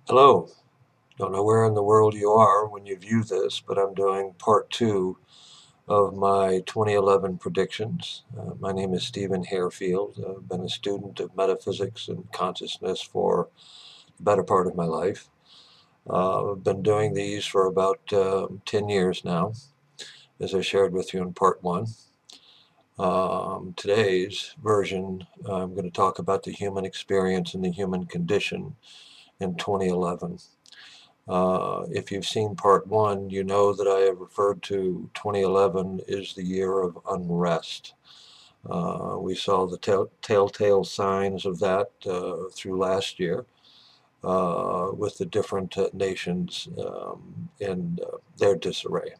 Hello. Don't know where in the world you are when you view this, but I'm doing part two of my 2011 predictions. My name is Stephen Hairfield. I've been a student of metaphysics and consciousness for the better part of my life. I've been doing these for about 10 years now, as I shared with you in part one. Today's version, I'm going to talk about the human experience and the human condition in 2011. If you've seen part one, you know that I have referred to 2011 as the year of unrest. We saw the telltale signs of that through last year with the different nations in their disarray.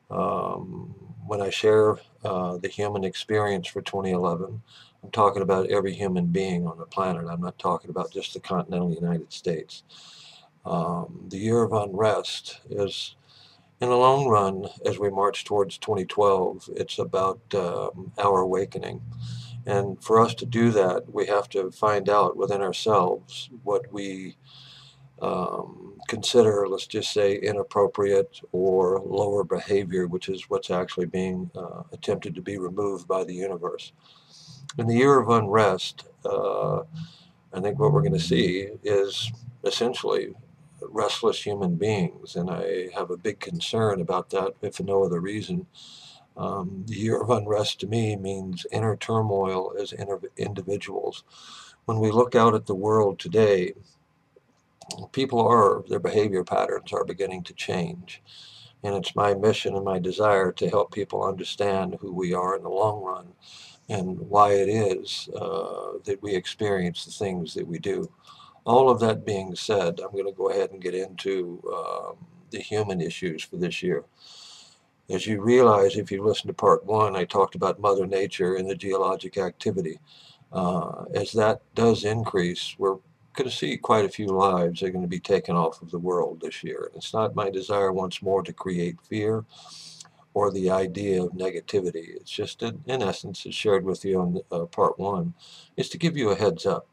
When I share the human experience for 2011, I'm talking about every human being on the planet. I'm not talking about just the continental United States. The year of unrest is, in the long run, as we march towards 2012, it's about our awakening. And for us to do that, we have to find out within ourselves what we consider, let's just say, inappropriate or lower behavior, which is what's actually being attempted to be removed by the universe. In the year of unrest, I think what we're going to see is essentially restless human beings, and I have a big concern about that, if for no other reason. The year of unrest to me means inner turmoil as individuals. When we look out at the world today, their behavior patterns are beginning to change. And it's my mission and my desire to help people understand who we are in the long run and why it is that we experience the things that we do. All of that being said, I'm going to go ahead and get into the human issues for this year. As you realize, if you listen to part one, I talked about Mother Nature and the geologic activity. As that does increase, we're going to see quite a few lives are going to be taken off of the world this year. It's not my desire once more to create fear or the idea of negativity. It's just, in essence, as shared with you on part one, is to give you a heads up.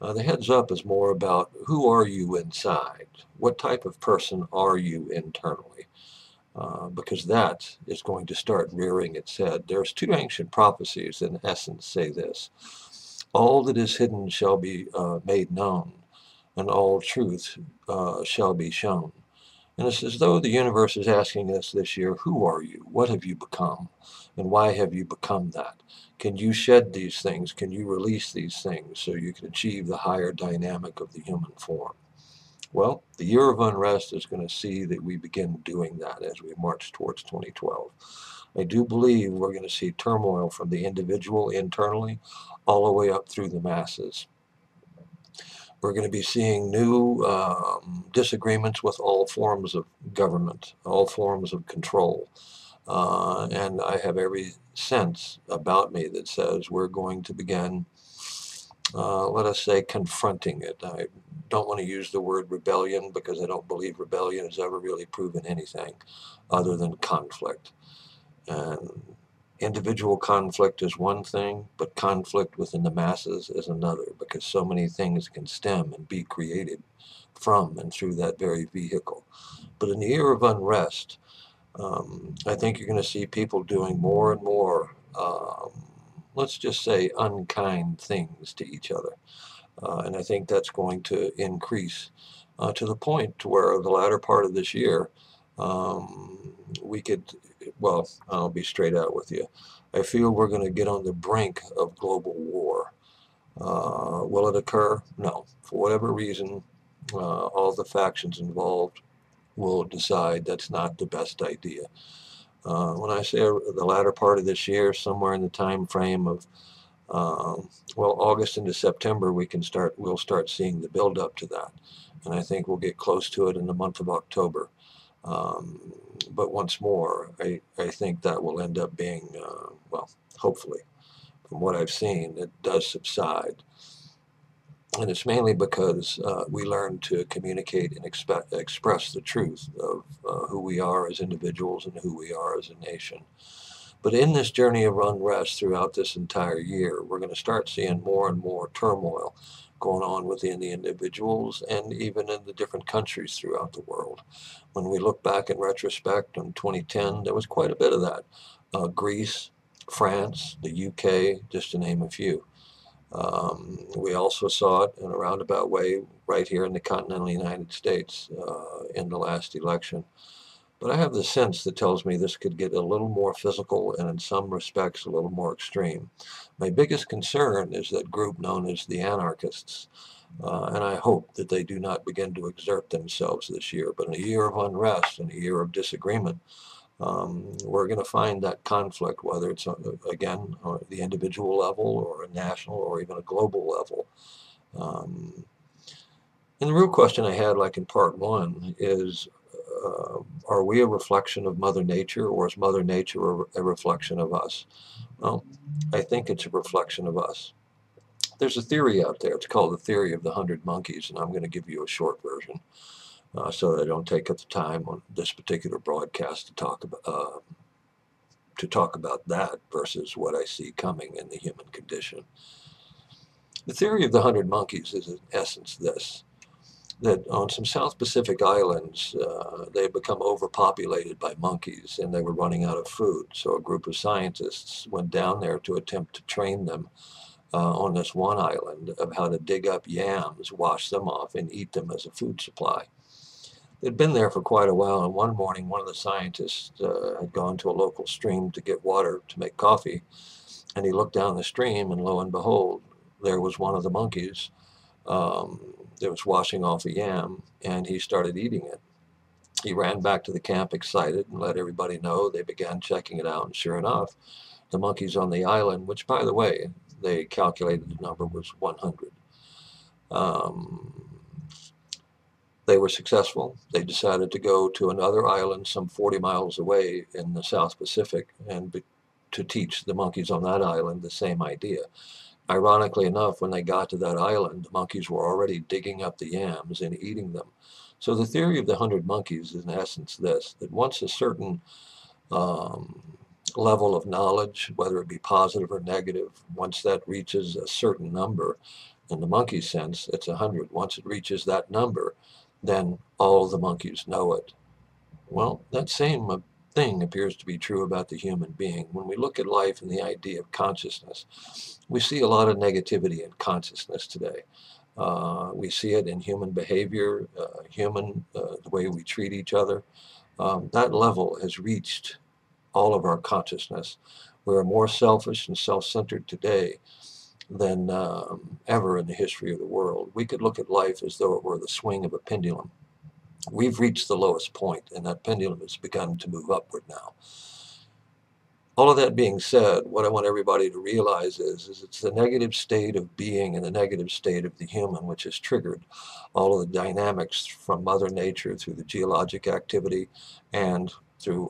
The heads up is more about who are you inside? What type of person are you internally? Because that is going to start rearing its head. There's two ancient prophecies in essence say this: all that is hidden shall be made known, and all truth shall be shown. And it's as though the universe is asking us this year, who are you? What have you become? And why have you become that? Can you shed these things? Can you release these things so you can achieve the higher dynamic of the human form? Well, the year of unrest is going to see that we begin doing that as we march towards 2012. I do believe we're going to see turmoil from the individual internally all the way up through the masses. We're going to be seeing new disagreements with all forms of government, all forms of control. And I have every sense about me that says we're going to begin, let us say, confronting it. I don't want to use the word rebellion because I don't believe rebellion has ever really proven anything other than conflict. And individual conflict is one thing, but conflict within the masses is another, because so many things can stem and be created from and through that very vehicle. But in the year of unrest, I think you're going to see people doing more and more, let's just say, unkind things to each other. And I think that's going to increase to the point to where the latter part of this year, we could, well, I'll be straight out with you. I feel we're going to get on the brink of global war. Will it occur? No. For whatever reason, all the factions involved will decide that's not the best idea. When I say the latter part of this year, somewhere in the time frame of August into September, we'll start seeing the build up to that. And I think we'll get close to it in the month of October. But once more, I think that will end up being, hopefully, from what I've seen, it does subside. And it's mainly because we learn to communicate and express the truth of who we are as individuals and who we are as a nation. But in this journey of unrest throughout this entire year, we're going to start seeing more and more turmoil going on within the individuals and even in the different countries throughout the world. When we look back in retrospect in 2010, there was quite a bit of that. Greece, France, the UK, just to name a few. We also saw it in a roundabout way right here in the continental United States in the last election. But I have the sense that tells me this could get a little more physical and in some respects a little more extreme. My biggest concern is that group known as the anarchists. And I hope that they do not begin to exert themselves this year. But in a year of unrest and a year of disagreement, we're going to find that conflict, whether it's, again, on the individual level or a national or even a global level. Um, and the real question I had, like in part one, is are we a reflection of Mother Nature, or is Mother Nature a reflection of us? Well, I think it's a reflection of us. There's a theory out there. It's called the theory of the 100 monkeys, and I'm going to give you a short version so that I don't take up the time on this particular broadcast to talk about that versus what I see coming in the human condition. The theory of the 100 monkeys is in essence this: that on some South Pacific islands, they had become overpopulated by monkeys and they were running out of food. So a group of scientists went down there to attempt to train them on this one island of how to dig up yams, wash them off, and eat them as a food supply. They'd been there for quite a while, and one morning one of the scientists had gone to a local stream to get water to make coffee, and he looked down the stream, and lo and behold, there was one of the monkeys um, that was washing off a yam, and he started eating it. He ran back to the camp excited and let everybody know. They began checking it out, and sure enough, the monkeys on the island, which, by the way, they calculated the number was 100. Um, they were successful. They decided to go to another island some 40 miles away in the South Pacific and to teach the monkeys on that island the same idea. Ironically enough, when they got to that island, the monkeys were already digging up the yams and eating them. So the theory of the 100 monkeys is in essence this: that once a certain um, level of knowledge, whether it be positive or negative, once that reaches a certain number, in the monkey sense, it's 100. Once it reaches that number, then all the monkeys know it. Well, that same thing appears to be true about the human being. When we look at life and the idea of consciousness, we see a lot of negativity in consciousness today. We see it in human behavior, the way we treat each other. That level has reached all of our consciousness. We're more selfish and self-centered today than ever in the history of the world. We could look at life as though it were the swing of a pendulum. We've reached the lowest point, and that pendulum has begun to move upward now. All of that being said, what I want everybody to realize is it's the negative state of being and the negative state of the human which has triggered all of the dynamics from Mother Nature through the geologic activity and through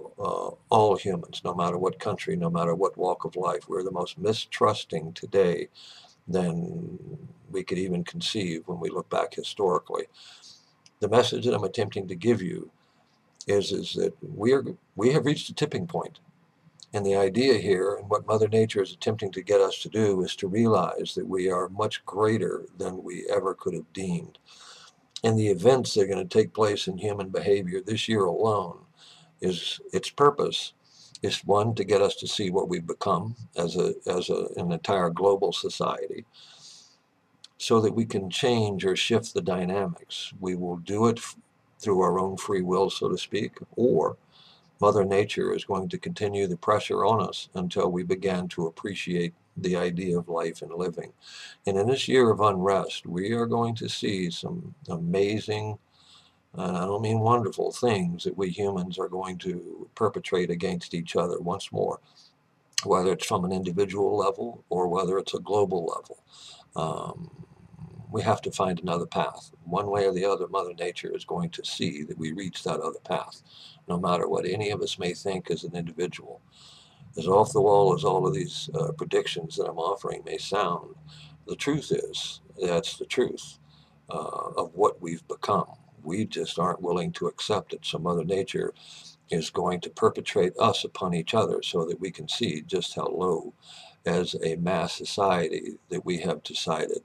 all humans, no matter what country, no matter what walk of life. We're the most mistrusting today than we could even conceive when we look back historically. The message that I'm attempting to give you is that we have reached a tipping point. And the idea here, and what Mother Nature is attempting to get us to do, is to realize that we are much greater than we ever could have deemed. And the events that are going to take place in human behavior this year alone, is its purpose is one, to get us to see what we've become as an entire global society, so that we can change or shift the dynamics. We will do it through our own free will, so to speak, or Mother Nature is going to continue the pressure on us until we begin to appreciate the idea of life and living. And in this year of unrest, we are going to see some amazing, and I don't mean wonderful, things that we humans are going to perpetrate against each other once more, whether it's from an individual level or whether it's a global level. We have to find another path. One way or the other, Mother Nature is going to see that we reach that other path, no matter what any of us may think as an individual. As off the wall as all of these predictions that I'm offering may sound, the truth is, that's the truth of what we've become. We just aren't willing to accept it. So Mother Nature is going to perpetrate us upon each other so that we can see just how low as a mass society that we have decided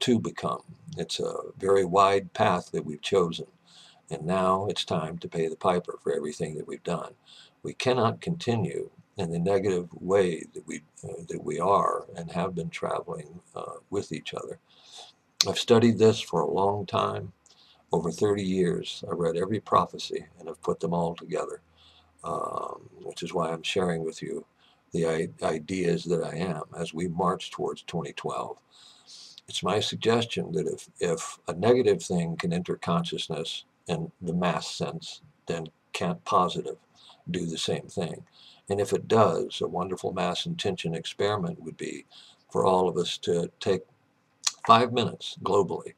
to become. It's a very wide path that we've chosen, and now it's time to pay the piper for everything that we've done. We cannot continue in the negative way that we are and have been traveling with each other. I've studied this for a long time. Over 30 years, I read every prophecy and have put them all together, which is why I'm sharing with you the ideas that I am as we march towards 2012. It's my suggestion that if a negative thing can enter consciousness in the mass sense, then can't positive do the same thing? And if it does, a wonderful mass intention experiment would be for all of us to take 5 minutes globally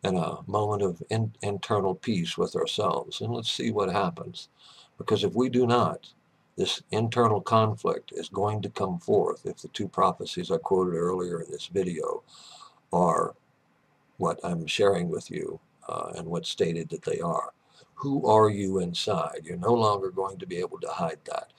and a moment of internal peace with ourselves, and let's see what happens. Because if we do not, this internal conflict is going to come forth if the two prophecies I quoted earlier in this video are what I'm sharing with you and what's stated that they are. Who are you inside? You're no longer going to be able to hide that.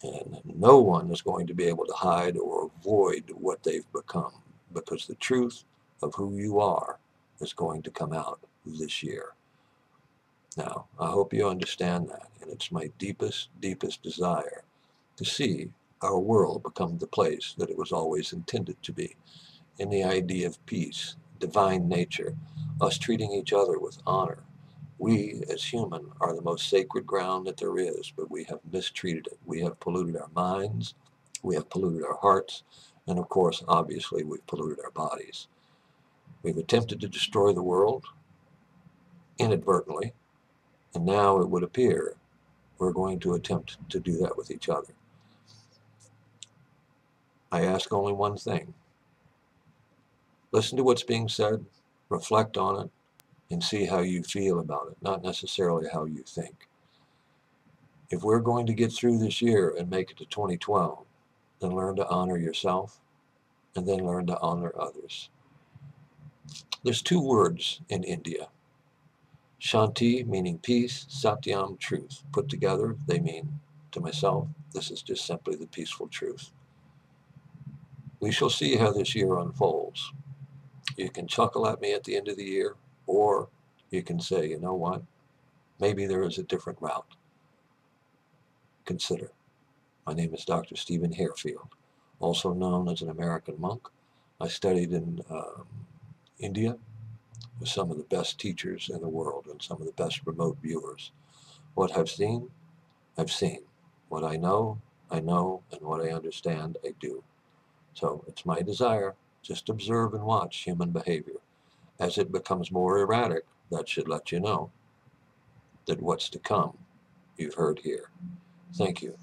And no one is going to be able to hide or avoid what they've become, because the truth of who you are is going to come out this year. Now, I hope you understand that, and it's my deepest, deepest desire to see our world become the place that it was always intended to be, in the idea of peace, divine nature, us treating each other with honor. We, as human, are the most sacred ground that there is, but we have mistreated it. We have polluted our minds, we have polluted our hearts, and of course, obviously, we've polluted our bodies. We've attempted to destroy the world inadvertently, and now it would appear we're going to attempt to do that with each other. I ask only one thing. Listen to what's being said, reflect on it, and see how you feel about it, not necessarily how you think. If we're going to get through this year and make it to 2012, then learn to honor yourself, and then learn to honor others. There's two words in India. Shanti, meaning peace, Satyam, truth. Put together, they mean, to myself, this is just simply the peaceful truth. We shall see how this year unfolds. You can chuckle at me at the end of the year, or you can say, you know what, maybe there is a different route. Consider. My name is Dr. Stephen Hairfield, also known as an American monk. I studied in India with some of the best teachers in the world and some of the best remote viewers. What I've seen, I've seen. What I know, and what I understand, I do. So it's my desire, just observe and watch human behavior. As it becomes more erratic, that should let you know that what's to come, you've heard here. Thank you.